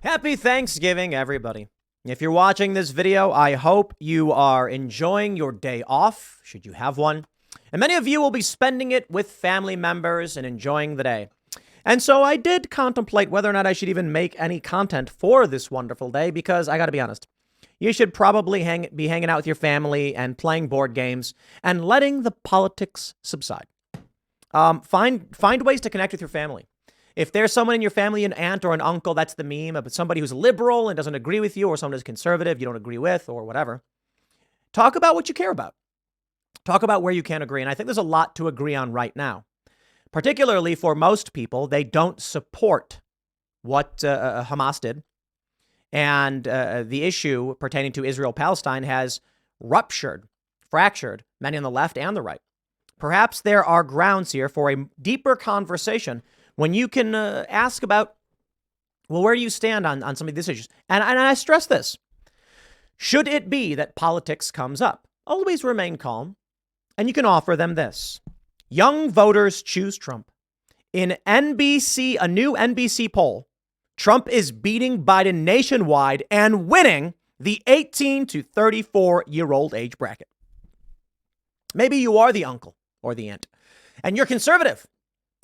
Happy Thanksgiving, everybody. If you're watching this video, I hope you are enjoying your day off, should you have one. And many of you will be spending it with family members and enjoying the day. And so I did contemplate whether or not I should even make any content for this wonderful day, because I got to be honest, you should probably be hanging out with your family and playing board games and letting the politics subside. Find ways to connect with your family. If there's someone in your family, an aunt or an uncle, that's the meme, but somebody who's liberal and doesn't agree with you, or someone who's conservative you don't agree with, or whatever, talk about what you care about. Talk about where you can't agree. And I think there's a lot to agree on right now. Particularly for most people, they don't support what Hamas did. And the issue pertaining to Israel-Palestine has fractured many on the left and the right. Perhaps there are grounds here for a deeper conversation when you can ask about, well, where do you stand on some of these issues? And I stress this. Should it be that politics comes up, always remain calm. And you can offer them this. Young voters choose Trump. In a new NBC poll, Trump is beating Biden nationwide and winning the 18 to 34-year-old age bracket. Maybe you are the uncle or the aunt, and you're conservative.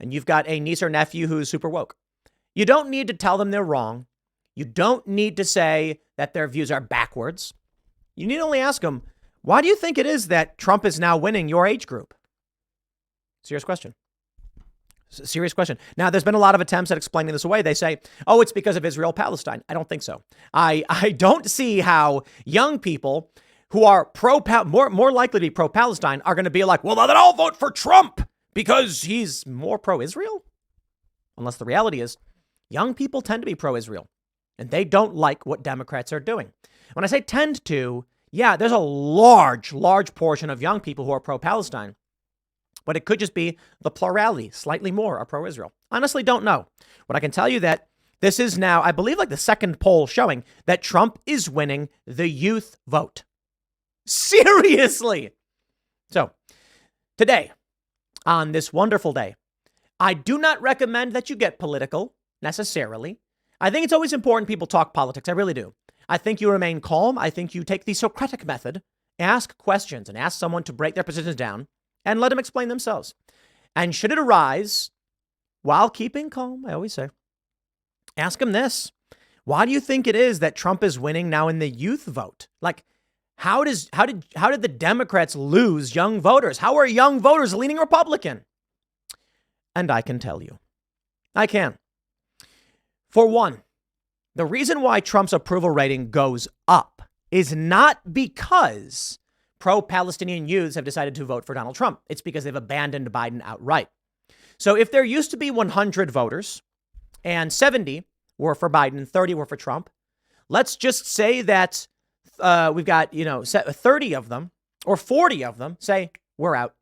And you've got a niece or nephew who's super woke. You don't need to tell them they're wrong. You don't need to say that their views are backwards. You need to only ask them, why do you think it is that Trump is now winning your age group? Serious question. Serious question. Now, there's been a lot of attempts at explaining this away. They say, oh, it's because of Israel-Palestine. I don't think so. I don't see how young people who are more likely to be pro-Palestine are going to be like, well, then I'll vote for Trump because he's more pro-Israel. Unless the reality is young people tend to be pro-Israel and they don't like what Democrats are doing. When I say tend to, yeah, there's a large portion of young people who are pro-Palestine, but it could just be the plurality, slightly more are pro-Israel. Honestly, don't know. What I can tell you that this is now, I believe, like the second poll showing that Trump is winning the youth vote. Seriously. So today, on this wonderful day, I do not recommend that you get political necessarily. I think it's always important people talk politics. I really do. I think you remain calm. I think you take the Socratic method, ask questions and ask someone to break their positions down and let them explain themselves. And should it arise while keeping calm, I always say, ask them this. Why do you think it is that Trump is winning now in the youth vote? Like, how did the Democrats lose young voters? How are young voters leaning Republican? And I can tell you, I can. For one, the reason why Trump's approval rating goes up is not because pro-Palestinian youths have decided to vote for Donald Trump. It's because they've abandoned Biden outright. So if there used to be 100 voters and 70 were for Biden, 30 were for Trump, let's just say that we've got, 30 of them or 40 of them say we're out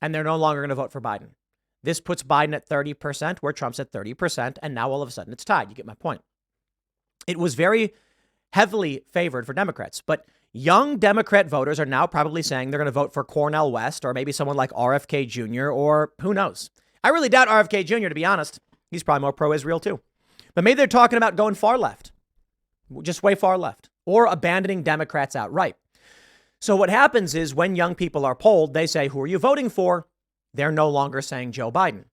and they're no longer going to vote for Biden. This puts Biden at 30% where Trump's at 30%. And now all of a sudden it's tied. You get my point. It was very heavily favored for Democrats, but young Democrat voters are now probably saying they're going to vote for Cornel West or maybe someone like RFK Jr. or who knows. I really doubt RFK Jr., to be honest. He's probably more pro-Israel too. But maybe they're talking about going far left, just way far left, or abandoning Democrats outright. So what happens is when young people are polled, they say, who are you voting for? They're no longer saying Joe Biden.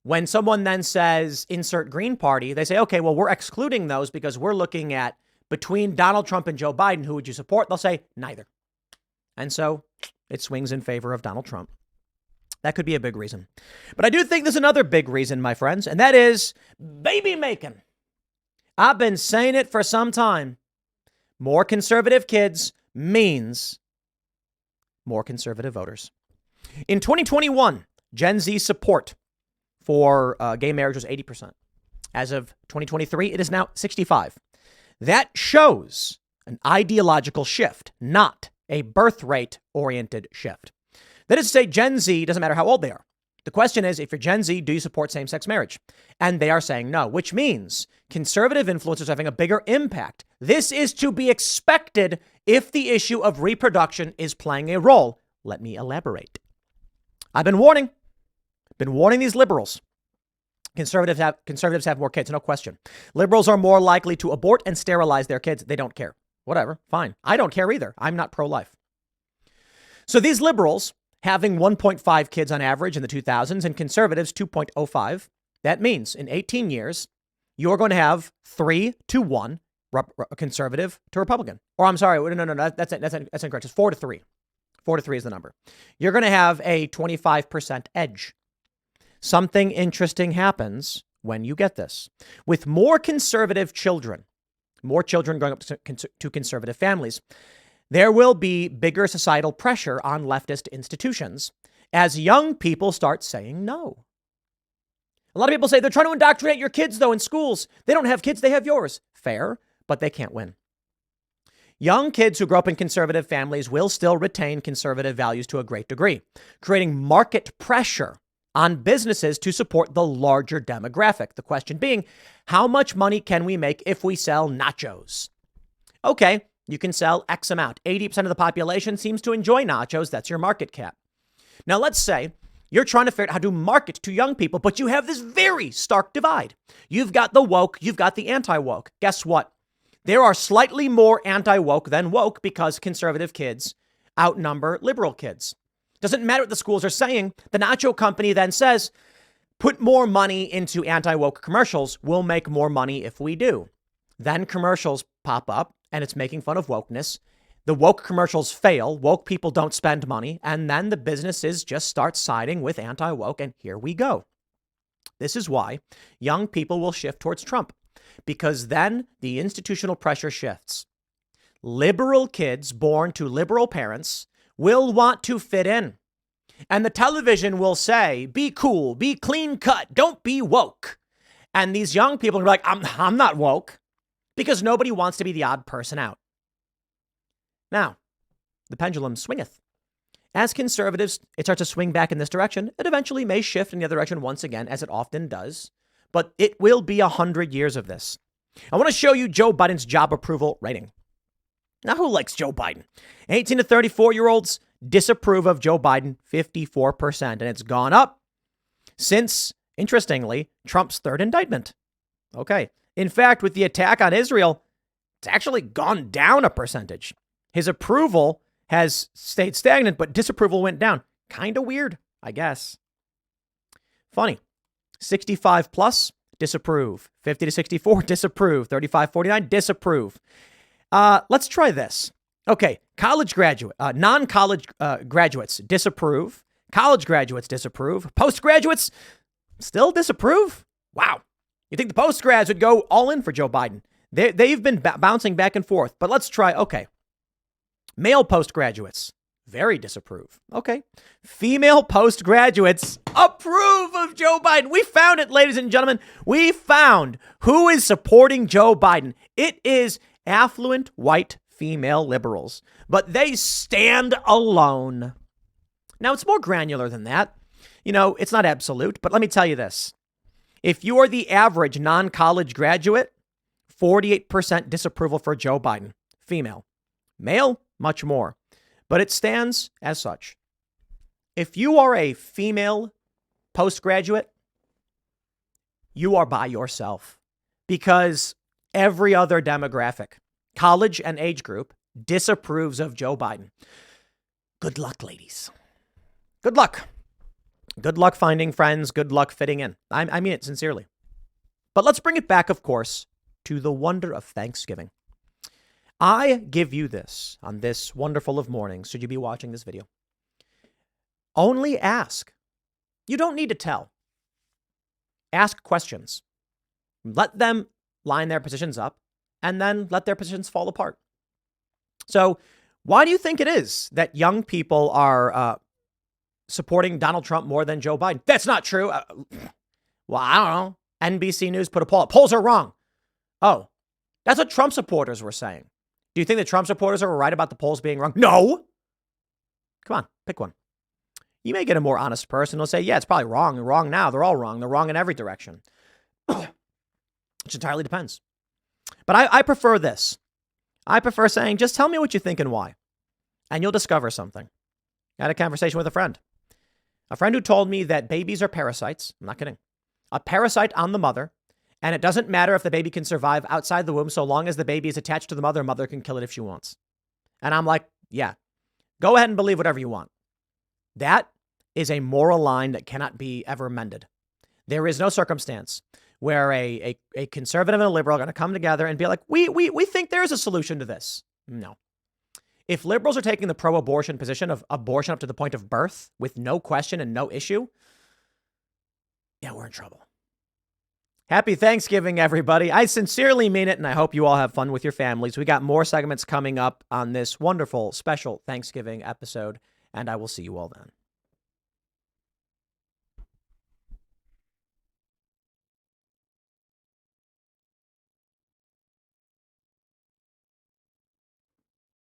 When someone then says insert Green Party, they say, OK, well, we're excluding those because we're looking at between Donald Trump and Joe Biden, who would you support? They'll say neither. And so it swings in favor of Donald Trump. That could be a big reason. But I do think there's another big reason, my friends, and that is baby making. I've been saying it for some time. More conservative kids means more conservative voters. In 2021, Gen Z support for gay marriage was 80%. As of 2023, it is now 65%. That shows an ideological shift, not a birth rate oriented shift. That is to say, Gen Z, doesn't matter how old they are. The question is, if you're Gen Z, do you support same-sex marriage? And they are saying no, which means conservative influencers are having a bigger impact. This is to be expected if the issue of reproduction is playing a role. Let me elaborate. I've been warning these liberals. Conservatives have more kids, no question. Liberals are more likely to abort and sterilize their kids. They don't care. Whatever, fine. I don't care either. I'm not pro-life. So these liberals having 1.5 kids on average in the 2000s and conservatives 2.05, that means in 18 years, you're going to have 3-1 conservative to Republican. Or I'm sorry, no, that's incorrect. It's 4-3. 4-3 is the number. You're going to have a 25% edge. Something interesting happens when you get this. With more conservative children, more children going up to conservative families, there will be bigger societal pressure on leftist institutions as young people start saying no. A lot of people say they're trying to indoctrinate your kids, though, in schools. They don't have kids, they have yours. Fair, but they can't win. Young kids who grow up in conservative families will still retain conservative values to a great degree, creating market pressure on businesses to support the larger demographic. The question being, how much money can we make if we sell nachos? Okay, you can sell X amount. 80% of the population seems to enjoy nachos. That's your market cap. Now, let's say you're trying to figure out how to market to young people, but you have this very stark divide. You've got the woke, you've got the anti-woke. Guess what? There are slightly more anti-woke than woke because conservative kids outnumber liberal kids. Doesn't matter what the schools are saying. The nacho company then says, put more money into anti-woke commercials. We'll make more money if we do. Then commercials pop up and it's making fun of wokeness. The woke commercials fail. Woke people don't spend money. And then the businesses just start siding with anti-woke. And here we go. This is why young people will shift towards Trump, because then the institutional pressure shifts. Liberal kids born to liberal parents will want to fit in. And the television will say, be cool, be clean cut, don't be woke. And these young people are like, I'm not woke, because nobody wants to be the odd person out. Now, the pendulum swingeth. As conservatives, it starts to swing back in this direction. It eventually may shift in the other direction once again, as it often does. But it will be 100 years of this. I want to show you Joe Biden's job approval rating. Now, who likes Joe Biden? 18 to 34-year-olds disapprove of Joe Biden, 54%. And it's gone up since, interestingly, Trump's third indictment. Okay. In fact, with the attack on Israel, it's actually gone down a percentage. His approval has stayed stagnant, but disapproval went down. Kind of weird, I guess. Funny. 65 plus, disapprove. 50 to 64, disapprove. 35, 49, disapprove. Let's try this. Okay, non-college graduates disapprove. College graduates disapprove. Postgraduates still disapprove. Wow. You think the postgrads would go all in for Joe Biden? They've been bouncing back and forth. But let's try. Okay. Male postgraduates, very disapprove. Okay. Female postgraduates approve of Joe Biden. We found it, ladies and gentlemen. We found who is supporting Joe Biden. It is affluent white female liberals, but they stand alone. Now, it's more granular than that. You know, it's not absolute, but let me tell you this. If you are the average non-college graduate, 48% disapproval for Joe Biden, female. Male, much more, but it stands as such. If you are a female postgraduate, you are by yourself, because every other demographic, college and age group, disapproves of Joe Biden. Good luck, ladies. Good luck. Good luck finding friends. Good luck fitting in. I mean it sincerely. But let's bring it back, of course, to the wonder of Thanksgiving. I give you this on this wonderful of mornings, should you be watching this video. Only ask. You don't need to tell. Ask questions. Let them line their positions up and then let their positions fall apart. So why do you think it is that young people are supporting Donald Trump more than Joe Biden? That's not true. Well, I don't know. NBC News put a poll. Polls are wrong. Oh, that's what Trump supporters were saying. Do you think the Trump supporters are right about the polls being wrong? No. Come on, pick one. You may get a more honest person who'll say, yeah, it's probably wrong. They're wrong now. They're all wrong. They're wrong in every direction. Which entirely depends. But I prefer this. I prefer saying, just tell me what you think and why. And you'll discover something. I had a conversation with a friend who told me that babies are parasites. I'm not kidding. a parasite on the mother, and it doesn't matter if the baby can survive outside the womb so long as the baby is attached to the mother. Mother can kill it if she wants. And I'm like, yeah, go ahead and believe whatever you want. That is a moral line that cannot be ever mended. There is no circumstance where a conservative and a liberal are going to come together and be like, we think there is a solution to this. No. If liberals are taking the pro-abortion position of abortion up to the point of birth with no question and no issue, yeah, we're in trouble. Happy Thanksgiving, everybody. I sincerely mean it, and I hope you all have fun with your families. We got more segments coming up on this wonderful special Thanksgiving episode, and I will see you all then.